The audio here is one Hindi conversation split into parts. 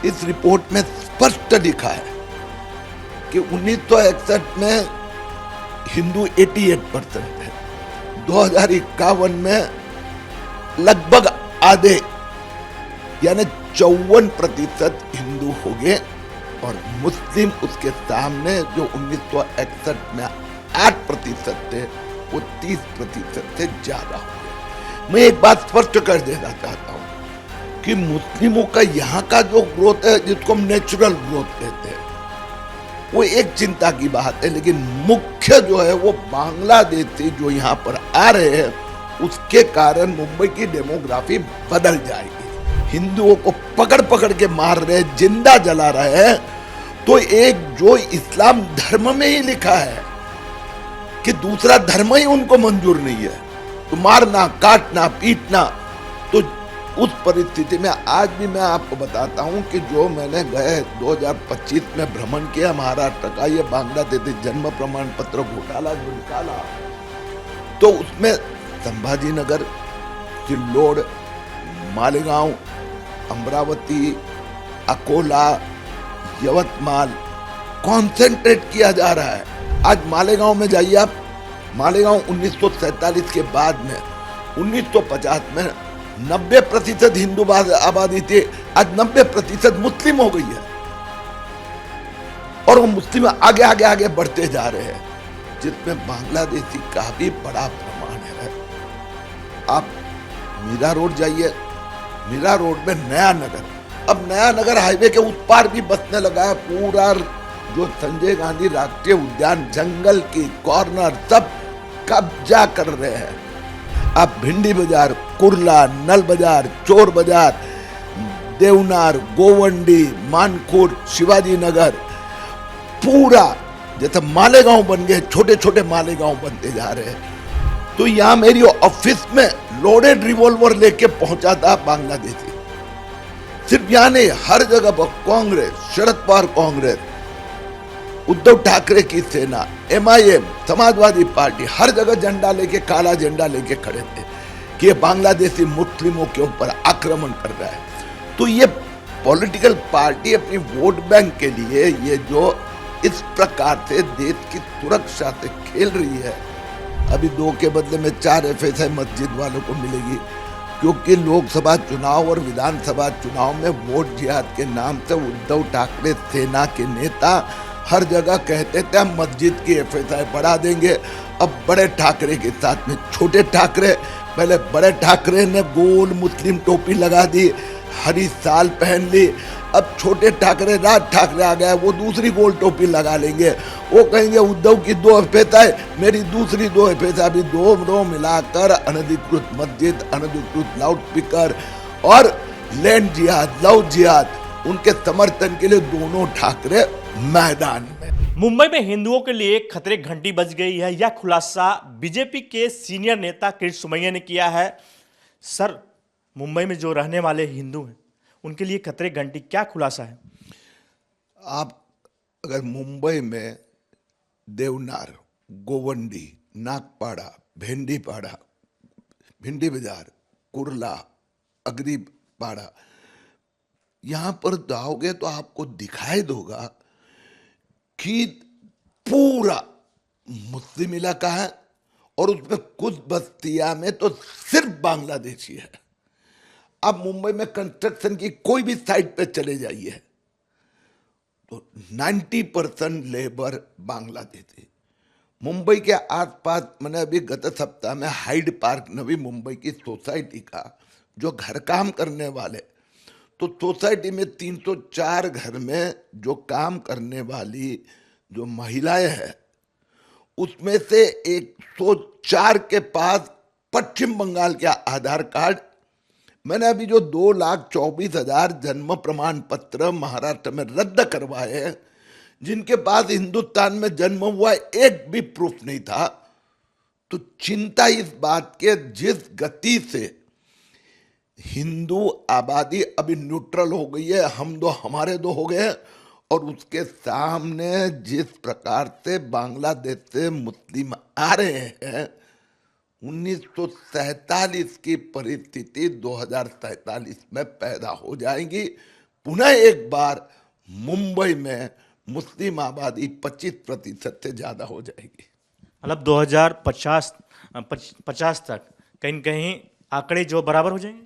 इस रिपोर्ट में स्पष्ट लिखा है कि 1961 में हिंदू 88% है, 2051 में लगभग आधे यानी 54% हिंदू हो गए और मुस्लिम उसके सामने जो 1961 में 8% थे वो 30% से ज्यादा हो गए। मैं एक बात स्पष्ट कर देना चाहता हूं कि मुस्लिमों का यहाँ का जो ग्रोथ है, जिसको हम नेचुरल ग्रोथ कहते हैं, वो एक चिंता की बात है, लेकिन मुख्य जो है वो बांग्लादेशी जो यहाँ पर आ रहे हैं उसके कारण मुंबई की डेमोग्राफी बदल जाएगी। हिंदुओं को पकड़ पकड़ के मार रहे, जिंदा जला रहे हैं, तो एक जो इस्लाम धर्म में ही लिखा है कि दूसरा धर्म ही उनको मंजूर नहीं है, तो मारना, काटना, पीटना, तो उस परिस्थिति में आज भी मैं आपको बताता हूं कि जो मैंने गए 2025 में भ्रमण किया महाराष्ट्र का, ये बांग्लादेशी जन्म प्रमाण पत्र घोटाला जो निकाला, तो उसमें संभाजी नगर, सिल्लोड, मालेगांव, अमरावती, अकोला, यवतमाल कॉन्सेंट्रेट किया जा रहा है। आज मालेगांव में जाइए आप, मालेगांव 1947 के बाद में 1950 में 90% हिंदू आबादी थी, आज 90% मुस्लिम हो गई है और वो मुस्लिम आगे आगे आगे बढ़ते जा रहे हैं, जिसमें बांग्लादेशी का भी बड़ा प्रमाण है। आप मीरा रोड जाइए, मीरा रोड में नया नगर, अब नया नगर हाईवे के उस पार भी बसने लगा है। पूरा जो संजय गांधी राष्ट्रीय उद्यान, जंगल की कॉर्नर सब कब्जा कर रहे हैं। आप भिंडी बाजार, कुर्ला, नल बाजार, चोर बाजार, देवनार, गोवंडी, मानखुर, शिवाजी नगर, पूरा जैसे मालेगांव बन गए, छोटे छोटे मालेगांव बनते जा रहे हैं। तो यहां मेरी ऑफिस में लोडेड रिवॉल्वर लेके पहुंचा था बांग्लादेशी। सिर्फ यहां नहीं, हर जगह पर कांग्रेस, शरद पवार कांग्रेस, उद्धव ठाकरे की सेना, MIM, समाजवादी पार्टी, हर जगह झंडा लेके, काला झंडा लेके खड़े थे कि ये बांग्लादेशी मुस्लिमों के ऊपर आक्रमण कर रहा है। तो ये पॉलिटिकल पार्टी अपनी वोट बैंक के लिए ये जो इस प्रकार से देश की सुरक्षा से खेल रही है, अभी 2 के बदले में 4 FSI मस्जिद वालों को मिलेगी, क्योंकि लोकसभा चुनाव और विधानसभा चुनाव में वोट जिहाद के नाम से उद्धव ठाकरे सेना के नेता हर जगह कहते थे हम मस्जिद की FSI बढ़ा देंगे। अब बड़े ठाकरे के साथ में छोटे ठाकरे, पहले बड़े ठाकरे ने गोल मुस्लिम टोपी लगा दी, हरी साल पहन ली, अब छोटे ठाकरे, राज ठाकरे आ गया, वो दूसरी गोल टोपी लगा लेंगे। वो कहेंगे उद्धव की 2 FSI, मेरी दूसरी 2 FSI, भी 2 मिलाकर अनधिकृत मस्जिद, अनधिकृत लाउड स्पीकर और लैंड जिहाद, लव जिहाद, उनके समर्थन के लिए दोनों ठाकरे मैदान में। मुंबई में हिंदुओं के लिए खतरे घंटी बज गई है। यह खुलासा बीजेपी के सीनियर नेता किरीट सोमैया ने किया है। सर, मुंबई में जो रहने वाले हिंदू हैं उनके लिए खतरे घंटी, क्या खुलासा है? आप अगर मुंबई में देवनार, गोवंडी, नागपाड़ा, भेंडीपाड़ा, भिंडी बाजार, कुर्ला, अग्रीपाड़ा, यहां पर जाओगे तो आपको दिखाई देगा कि पूरा मुस्लिम इलाका है और उसमें कुछ बस्तियां में तो सिर्फ बांग्लादेशी है। आप मुंबई में कंस्ट्रक्शन की कोई भी साइट पे चले जाइए तो 90% लेबर बांग्लादेशी। मुंबई के आसपास मैंने अभी गत सप्ताह में हाइड पार्क, नवी मुंबई की सोसाइटी का जो घर काम करने वाले, तो सोसाइटी में 304 घर में जो काम करने वाली जो महिलाएं हैं, उसमें से 104 के पास पश्चिम बंगाल के आधार कार्ड। मैंने अभी जो 2,24,000 जन्म प्रमाण पत्र महाराष्ट्र में रद्द करवाए हैं, जिनके पास हिंदुस्तान में जन्म हुआ एक भी प्रूफ नहीं था, तो चिंता इस बात के जिस गति से हिंदू आबादी अभी न्यूट्रल हो गई है, हम दो हमारे दो हो गए, और उसके सामने जिस प्रकार से बांग्लादेश से मुस्लिम आ रहे हैं, 1947 की परिस्थिति 2047 में पैदा हो जाएगी। पुनः एक बार मुंबई में मुस्लिम आबादी 25% से ज्यादा हो जाएगी। मतलब 2050 तक कहीं न कहीं आंकड़े जो बराबर हो जाएंगे।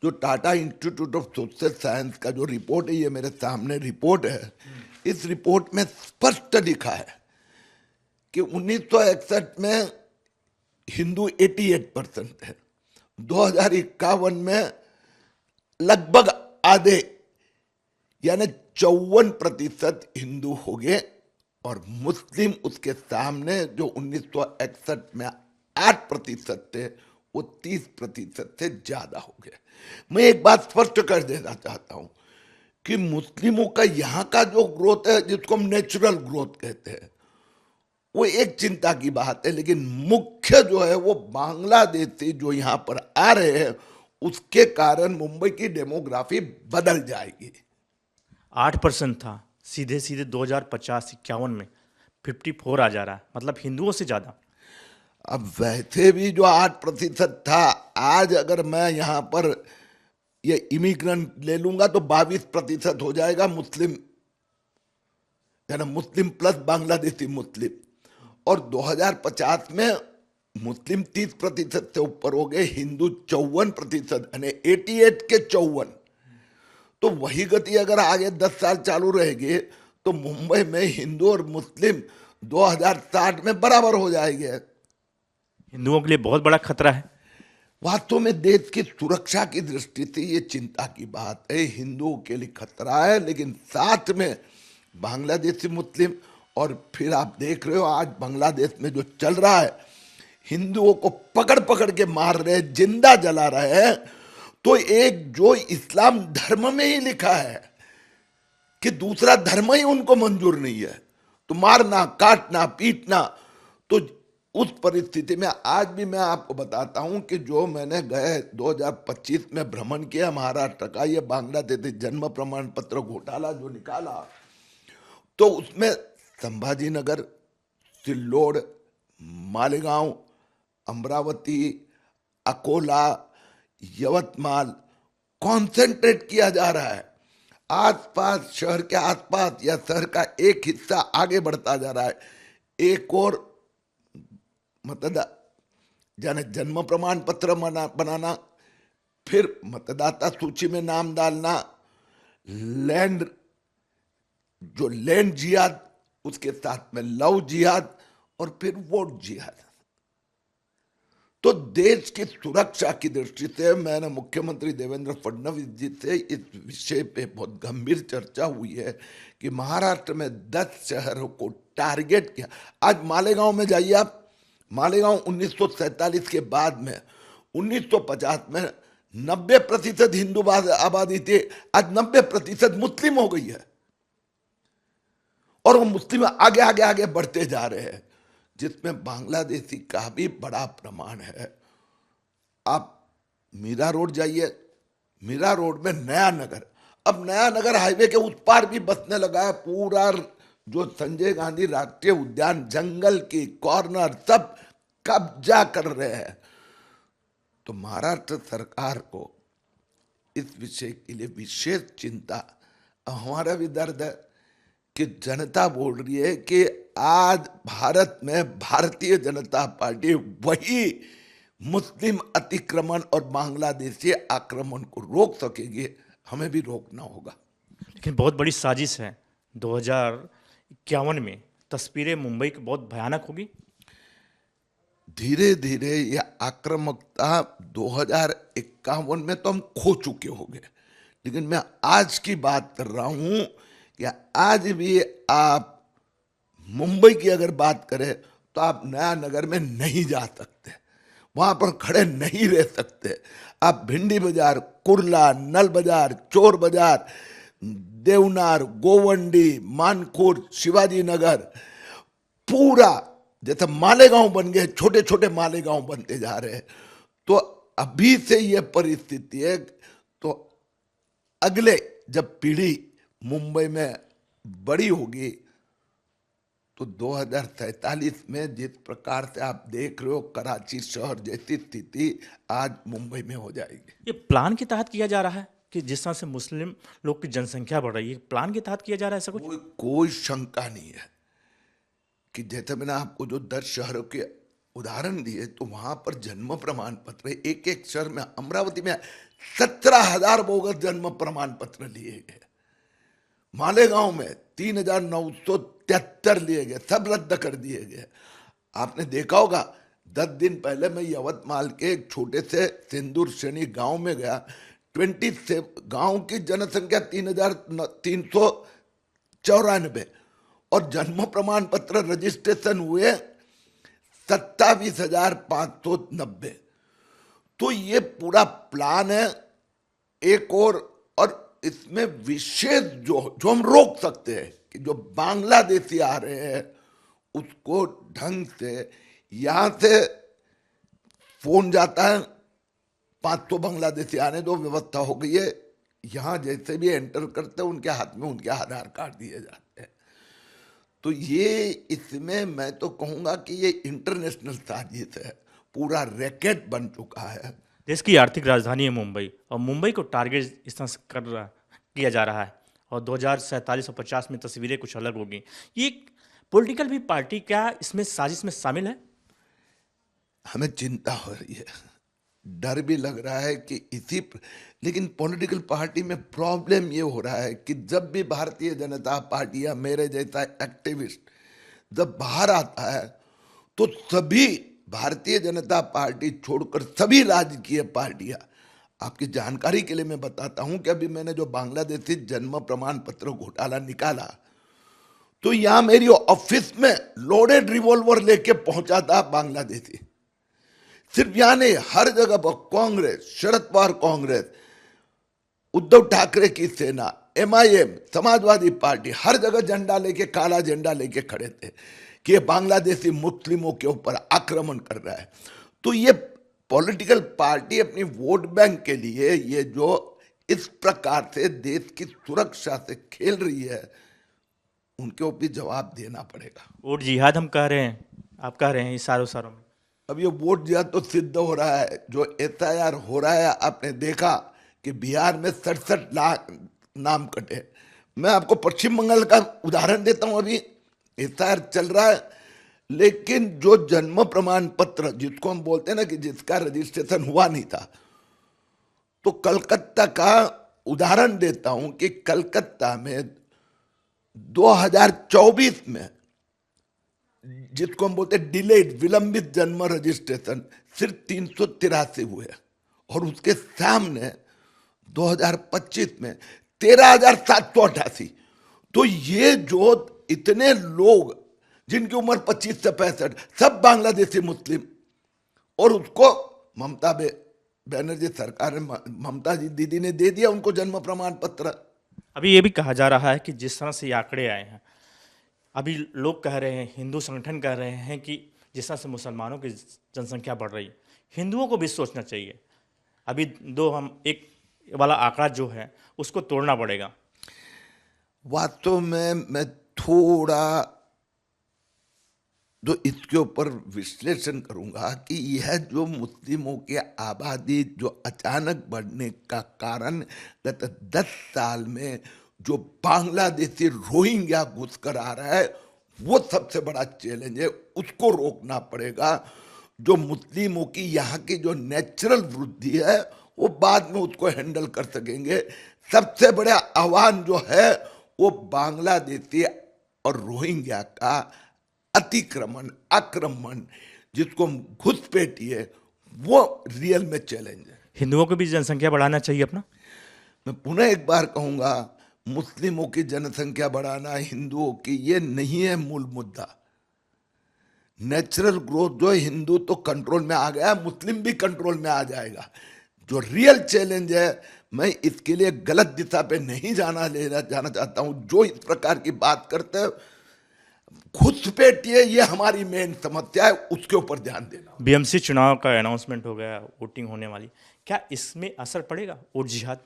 जो Tata institute of social science का जो रिपोर्ट है, ये मेरे सामने रिपोर्ट है, इस रिपोर्ट में स्पष्ट लिखा है कि 1961 में हिंदू 88% है, 2051 में लगभग आधे यानी 54% हिंदू हो गए और मुस्लिम उसके सामने जो 1961 में 8% थे वो 30% से ज्यादा हो गए। मैं एक बात स्पष्ट कर देना चाहता हूं कि मुस्लिमों का यहाँ का जो ग्रोथ है, जिसको हम नेचुरल ग्रोथ कहते हैं, वो एक चिंता की बात है, लेकिन मुख्य जो है वो बांग्लादेशी जो यहाँ पर आ रहे हैं उसके कारण मुंबई की डेमोग्राफी बदल जाएगी। 8% था, सीधे सीधे 2050-51 में 54 आ जा रहा है, मतलब हिंदुओं से ज्यादा। अब वैसे भी जो 8% था, आज अगर मैं यहाँ पर ये इमिग्रेंट ले लूंगा तो 22% हो जाएगा मुस्लिम, यानी मुस्लिम प्लस बांग्लादेशी मुस्लिम। और 2050 में मुस्लिम 30% से ऊपर हो गए, हिंदू 54%, यानी 88 के 54। तो वही गति अगर आगे 10 साल चालू रहेगी तो मुंबई में हिंदू और मुस्लिम 2060 में बराबर हो जाएंगे। हिंदुओं के लिए बहुत बड़ा खतरा है। वास्तव में देश की सुरक्षा की दृष्टि से ये चिंता की बात है, हिंदुओं के लिए खतरा है, लेकिन साथ में बांग्लादेशी मुस्लिम, और फिर आप देख रहे हो आज बांग्लादेश में जो चल रहा है, हिंदुओं को पकड़ पकड़ के मार रहे, जिंदा जला रहे हैं। तो एक जो इस्लाम धर्म में ही लिखा है कि दूसरा धर्म ही उनको मंजूर नहीं है, तो मारना, काटना, पीटना। तो उस परिस्थिति में आज भी मैं आपको बताता हूं कि जो मैंने गए 2025 में भ्रमण किया महाराष्ट्र का, ये बांग्लादेशी जन्म प्रमाण पत्र घोटाला जो निकाला, तो उसमें संभाजीनगर, सिल्लोड, मालेगांव, अमरावती, अकोला, यवतमाल कॉन्सेंट्रेट किया जा रहा है। आसपास, शहर के आसपास या शहर का एक हिस्सा आगे बढ़ता जा रहा है। एक और जाने जन्म प्रमाण पत्र बनाना, फिर मतदाता सूची में नाम डालना, लैंड जिहाद, उसके साथ में लव जिहाद, और फिर वोट जिहाद। तो देश की सुरक्षा की दृष्टि से मैंने मुख्यमंत्री देवेंद्र फडणवीस जी से इस विषय पे बहुत गंभीर चर्चा हुई है कि महाराष्ट्र में 10 शहरों को टारगेट किया। आज मालेगांव में जाइए आप, मालेगांव 1947 के बाद में 1950 में 90% हिंदू आबादी थी, आज 90% मुस्लिम हो गई है, और वो मुस्लिम आगे आगे आगे बढ़ते जा रहे हैं, जिसमें बांग्लादेशी का भी बड़ा प्रमाण है। आप मीरा रोड जाइए, मीरा रोड में नया नगर, अब नया नगर हाईवे के उस पार भी बसने लगा है। पूरा जो संजय गांधी राष्ट्रीय उद्यान, जंगल की कॉर्नर सब कब्जा कर रहे हैं। तो महाराष्ट्र सरकार को इस विषय के लिए विशेष चिंता, हमारा भी दर्द है कि जनता बोल रही है कि आज भारत में भारतीय जनता पार्टी वही मुस्लिम अतिक्रमण और बांग्लादेशी आक्रमण को रोक सकेगी, हमें भी रोकना होगा। लेकिन बहुत बड़ी साजिश है। 2051 में तस्वीरें मुंबई की बहुत भयानक होगी। धीरे धीरे यह आक्रामकता 2051 में तो हम खो चुके होंगे, लेकिन मैं आज की बात कर रहा हूं कि आज भी आप मुंबई की अगर बात करें तो आप नया नगर में नहीं जा सकते, वहां पर खड़े नहीं रह सकते। आप भिंडी बाजार, कुर्ला, नल बाजार, चोर बाजार, देवनार, गोवंडी, मानखुर्द, शिवाजी नगर, पूरा जैसे मालेगांव बन गए, छोटे छोटे मालेगांव बनते जा रहे हैं। तो अभी से ये परिस्थिति है, तो अगले जब पीढ़ी मुंबई में बड़ी होगी तो 2047 में जिस प्रकार से आप देख रहे हो कराची शहर जैसी स्थिति आज मुंबई में हो जाएगी। ये प्लान के तहत किया जा रहा है कि जिस तरह से मुस्लिम लोग की जनसंख्या बढ़ रही है, प्लान के तहत किया जा रहा है ऐसा कुछ? कोई शंका नहीं है कि जैसे मैंने आपको जो 10 शहरों के उदाहरण दिए, तो वहां पर जन्म प्रमाण पत्र एक एक शहर में, अमरावती में 17,000 बोगस जन्म प्रमाण पत्र लिए गए, मालेगांव में 3,973 लिए गए, सब रद्द कर दिए गए। आपने देखा होगा 10 दिन पहले मैं यवतमाल के एक छोटे से सिंदूर शनि गांव में गया। 27 गांव की जनसंख्या 3,394 और जन्म प्रमाण पत्र रजिस्ट्रेशन हुए 27,590। तो ये पूरा प्लान है एक और इसमें विशेष जो हम रोक सकते हैं कि जो बांग्लादेशी आ रहे हैं उसको ढंग से, यहां से फोन जाता है 500 बांग्लादेशी आने दो, व्यवस्था हो गई है, यहां जैसे भी एंटर करते हैं उनके हाथ में उनके आधार कार्ड दिए जाते हैं। तो ये इसमें मैं तो कहूंगा कि ये इंटरनेशनल साजिश है, पूरा रैकेट बन चुका है। देश की आर्थिक राजधानी है मुंबई, और मुंबई को टारगेट इस तरह से किया जा रहा है, और 2047 और 50 में तस्वीरें कुछ अलग होगी। ये पॉलिटिकल भी पार्टी क्या इसमें साजिश में शामिल है? हमें चिंता हो रही है, डर भी लग रहा है कि लेकिन पॉलिटिकल पार्टी में प्रॉब्लम ये हो रहा है कि जब भी भारतीय जनता पार्टी या मेरे जैसा एक्टिविस्ट जब बाहर आता है तो सभी भारतीय जनता पार्टी छोड़कर सभी राजकीय पार्टियां, आपकी जानकारी के लिए मैं बताता हूं कि अभी मैंने जो बांग्लादेशी जन्म प्रमाण पत्र घोटाला निकाला, तो यहां मेरी ऑफिस में लोडेड रिवॉल्वर लेके पहुंचा था बांग्लादेशी। सिर्फ यहां नहीं, हर जगह पर कांग्रेस, शरद पवार कांग्रेस, उद्धव ठाकरे की सेना, MIM, समाजवादी पार्टी, हर जगह झंडा लेके, काला झंडा लेके खड़े थे कि ये बांग्लादेशी मुस्लिमों के ऊपर आक्रमण कर रहा है। तो ये पॉलिटिकल पार्टी अपनी वोट बैंक के लिए ये जो इस प्रकार से देश की सुरक्षा से खेल रही है, उनके ऊपर जवाब देना पड़ेगा। वोट जिहाद हम कह रहे हैं, आप कह रहे हैं इशारों में। अब ये वोट जिहाद तो सिद्ध हो रहा है, जो SIR हो रहा है, आपने देखा कि बिहार में 67 लाख नाम कटे। मैं आपको पश्चिम बंगाल का उदाहरण देता हूं, अभी SIR चल रहा है, लेकिन जो जन्म प्रमाण पत्र जिसको हम बोलते हैं ना कि जिसका रजिस्ट्रेशन हुआ नहीं था, तो कलकत्ता का उदाहरण देता हूं कि कलकत्ता में 2024 में जिसको हम बोलते हैं डिलेड, विलंबित जन्म रजिस्ट्रेशन, सिर्फ 383 हुए, और उसके सामने 2025 में 13,788। तो ये जो इतने लोग जिनकी उम्र 25 से 65, सब बांग्लादेशी मुस्लिम, और उसको ममता बनर्जी सरकार ने, ममता जी दीदी ने दे दिया उनको जन्म प्रमाण पत्र। अभी ये भी कहा जा रहा है कि जिस तरह से ये आंकड़े आए हैं, अभी लोग कह रहे हैं, हिंदू संगठन कह रहे हैं कि जिस तरह से मुसलमानों की जनसंख्या बढ़ रही है, हिंदुओं को भी सोचना चाहिए। अभी हम एक वाला आंकड़ा जो है उसको तोड़ना पड़ेगा। वास्तव में मैं थोड़ा जो इसके ऊपर विश्लेषण करूंगा कि यह जो मुस्लिमों की आबादी जो अचानक बढ़ने का कारण गत 10 साल में जो बांग्लादेशी रोहिंग्या घुसकर आ रहा है, वो सबसे बड़ा चैलेंज है, उसको रोकना पड़ेगा। जो मुस्लिमों की यहाँ की जो नेचुरल वृद्धि है वो बाद में उसको हैंडल कर सकेंगे। सबसे बड़ा आह्वान जो है वो बांग्लादेशी और रोहिंग्या का अतिक्रमण, आक्रमण, जिसको हम घुसपैठी है, वो रियल में चैलेंज है। हिंदुओं को भी जनसंख्या बढ़ाना चाहिए अपना। मैं पुनः एक बार कहूंगा, मुस्लिमों की जनसंख्या बढ़ाना, हिंदुओं की, ये नहीं है मूल मुद्दा। नेचुरल ग्रोथ जो है, हिंदू तो कंट्रोल में आ गया, मुस्लिम भी कंट्रोल में आ जाएगा। जो रियल चैलेंज है, मैं इसके लिए गलत दिशा पे नहीं जाना चाहता हूं। जो इस प्रकार की बात करते हैं, घुसपैठी है, ये हमारी मेन समस्या है, उसके ऊपर ध्यान देना। BMC चुनाव का अनाउंसमेंट हो गया, वोटिंग होने वाली, क्या इसमें असर पड़ेगा वोट जिहाद?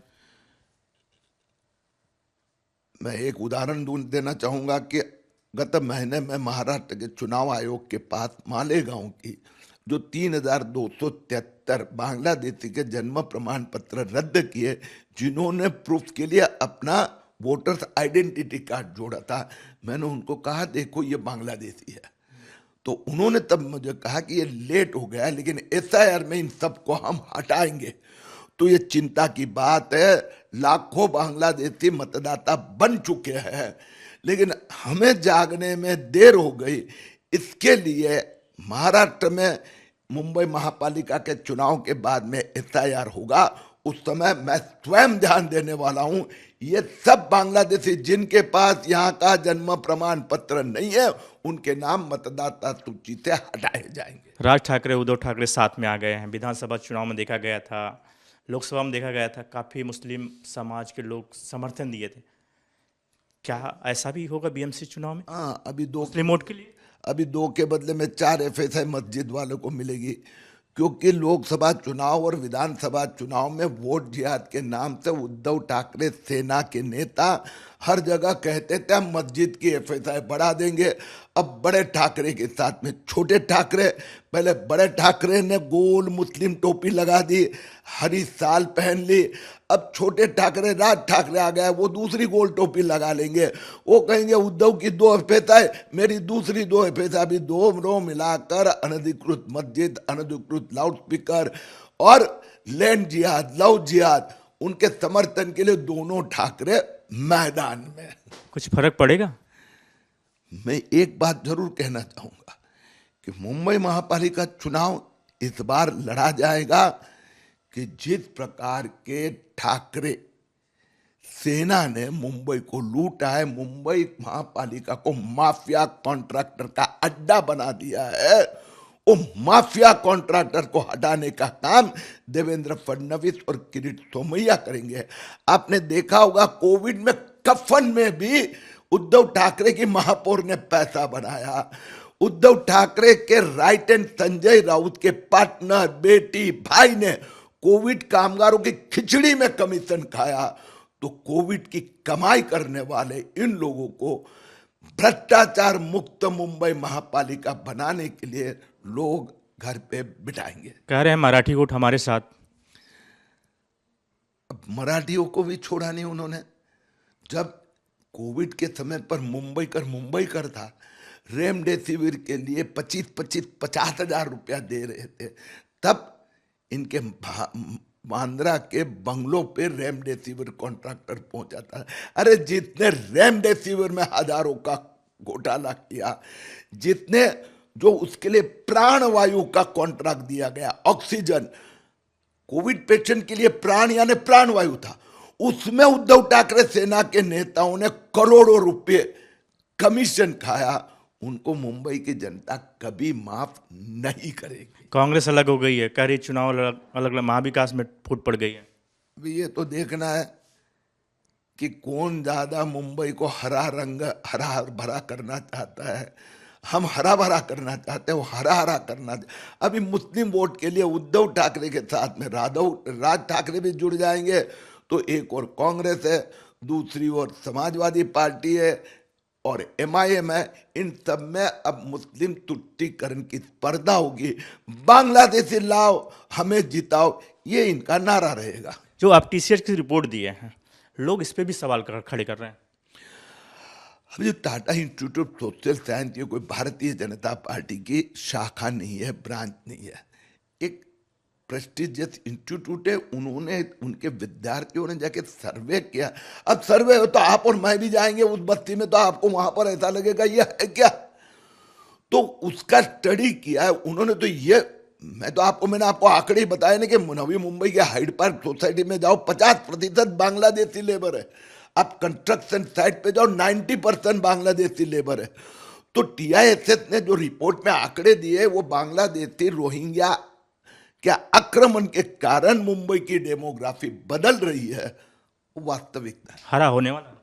मैं एक उदाहरण देना चाहूंगा कि गत महीने में महाराष्ट्र के चुनाव आयोग के पास मालेगांव की जो 3,273 बांग्लादेशी के जन्म प्रमाण पत्र रद्द किए, जिन्होंने प्रूफ के लिए अपना वोटर्स आइडेंटिटी कार्ड जोड़ा था, मैंने उनको कहा देखो ये बांग्लादेशी है। तो उन्होंने तब मुझे कहा कि ये लेट हो गया है, लेकिन एसआईआर में इन सबको हम हटाएंगे। तो ये चिंता की बात है, लाखों बांग्लादेशी मतदाता बन चुके हैं, लेकिन हमें जागने में देर हो गई। इसके लिए महाराष्ट्र में मुंबई महापालिका के चुनाव के बाद में एसआईआर होगा, उस समय मैं स्वयं ध्यान देने वाला हूं। ये सब बांग्लादेशी जिनके पास यहाँ का जन्म प्रमाण पत्र नहीं है, उनके नाम मतदाता सूची से हटाए जाएंगे। राज ठाकरे, उद्धव ठाकरे साथ में आ गए हैं। विधानसभा चुनाव में देखा गया था, लोकसभा में देखा गया था, काफ़ी मुस्लिम समाज के लोग समर्थन दिए थे। क्या ऐसा भी होगा बीएमसी चुनाव में? हाँ, अभी मुस्लिम वोट के लिए अभी 2 के बदले में 4 एफएसआई मस्जिद वालों को मिलेगी, क्योंकि लोकसभा चुनाव और विधानसभा चुनाव में वोट जिहाद के नाम से उद्धव ठाकरे सेना के नेता हर जगह कहते थे हम मस्जिद की एफएसआई बढ़ा देंगे। अब बड़े ठाकरे के साथ में छोटे ठाकरे, पहले बड़े ठाकरे ने गोल मुस्लिम टोपी लगा दी, हरी साल पहन ली। अब छोटे ठाकरे, राज ठाकरे आ गया, वो दूसरी गोल टोपी लगा लेंगे। वो कहेंगे उद्धव की 2 एफएसआई, मेरी दूसरी 2 एफएसआई। अभी 2 मिलाकर अनधिकृत मस्जिद, अनधिकृत लाउडस्पीकर और लैंड जिहाद, लव जिहाद, उनके समर्थन के लिए दोनों ठाकरे मैदान में। कुछ फर्क पड़ेगा? मैं एक बात जरूर कहना चाहूंगा कि मुंबई महापालिका चुनाव इस बार लड़ा जाएगा कि जिस प्रकार के ठाकरे सेना ने मुंबई को लूटा है, मुंबई महापालिका को माफिया कॉन्ट्रैक्टर का अड्डा बना दिया है, वो माफिया कॉन्ट्रैक्टर को हटाने का काम देवेंद्र फडणवीस और किरीट सोमैया करेंगे। आपने देखा होगा कोविड में कफन में भी उद्धव ठाकरे की महापौर ने पैसा बनाया। उद्धव ठाकरे के राइट हैंड संजय राउत के पार्टनर, बेटी, भाई ने कोविड कामगारों की खिचड़ी में कमीशन खाया। तो कोविड की कमाई करने वाले इन लोगों को भ्रष्टाचार मुक्त मुंबई महापालिका बनाने के लिए लोग घर पे बिठाएंगे। कह रहे हैं मराठी वोट हमारे साथ। अब मराठियों को भी छोड़ा नहीं उन्होंने। जब कोविड के समय पर मुंबई कर था, रेमडेसिविर के लिए 50 हजार रुपया दे रहे थे, तब इनके बांद्रा के बंगलों पे रेमडेसिविर कॉन्ट्रैक्टर पहुंचा था। अरे जितने रेमडेसिविर में हजारों का घोटाला किया, जितने जो उसके लिए प्राणवायु का कॉन्ट्रैक्ट दिया गया, ऑक्सीजन, कोविड पेशेंट के लिए प्राण यानी प्राणवायु था, उसमें उद्धव ठाकरे सेना के नेताओं ने करोड़ों रुपए कमीशन खाया। उनको मुंबई की जनता कभी माफ नहीं करेगी। कांग्रेस अलग हो गई है, कह रही चुनाव अलग अलग, महाविकास में फूट पड़ गई है। अभी ये तो देखना है कि कौन ज्यादा मुंबई को हरा भरा करना चाहता है। हम हरा भरा करना चाहते हैं, वो हरा करना। अभी मुस्लिम वोट के लिए उद्धव ठाकरे के साथ में राज ठाकरे भी जुड़ जाएंगे, तो एक और कांग्रेस है, दूसरी ओर समाजवादी पार्टी है और एमआईएम है। इन सब में अब मुस्लिम तुष्टीकरण की स्पर्धा होगी। बांग्लादेशी लाओ, हमें जिताओ, ये इनका नारा रहेगा। जो आप टीसीएस की रिपोर्ट दिए हैं, लोग इस पे भी सवाल खड़े कर रहे हैं। अभी जो Tata institute of social science, ये कोई भारतीय जनता पार्टी की शाखा नहीं है, ब्रांच नहीं है, एक प्रेस्टिजियस इंस्टीट्यूट है। उन्होंने, उनके विद्यार्थियों ने जाके सर्वे किया। अब सर्वे हो तो आप और मैं भी जाएंगे उस बस्ती में, तो आपको वहां पर ऐसा लगेगा ये है क्या। तो उसका स्टडी किया है उन्होंने। तो ये मैंने आपको आंकड़े बताए ना कि नवी मुंबई के हाइड पार्क सोसाइटी में जाओ, 50% बांग्लादेशी लेबर है। आप कंस्ट्रक्शन साइट पे जाओ, 90% बांग्लादेशी लेबर है। तो टीआईएसएस ने जो रिपोर्ट में आंकड़े दिए, वो बांग्लादेशी रोहिंग्या क्या आक्रमण के कारण मुंबई की डेमोग्राफी बदल रही है, वो वास्तविकता है। हरा होने वाला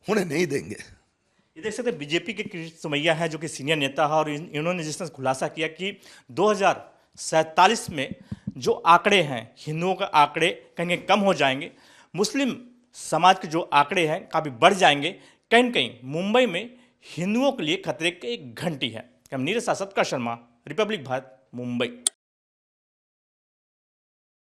होने नहीं देंगे। ये देख सकते हैं बीजेपी के किरीट सोमैया है, जो कि सीनियर नेता है, और इन्होंने जिस तरह खुलासा किया कि 2047 में जो आंकड़े हैं, हिंदुओं के आंकड़े कहीं कम हो जाएंगे, मुस्लिम समाज के जो आंकड़े हैं काफ़ी बढ़ जाएंगे। कहीं न कहीं मुंबई में हिंदुओं के लिए खतरे की एक घंटी है। हम नीरज शासक का शर्मा, रिपब्लिक भारत, मुंबई।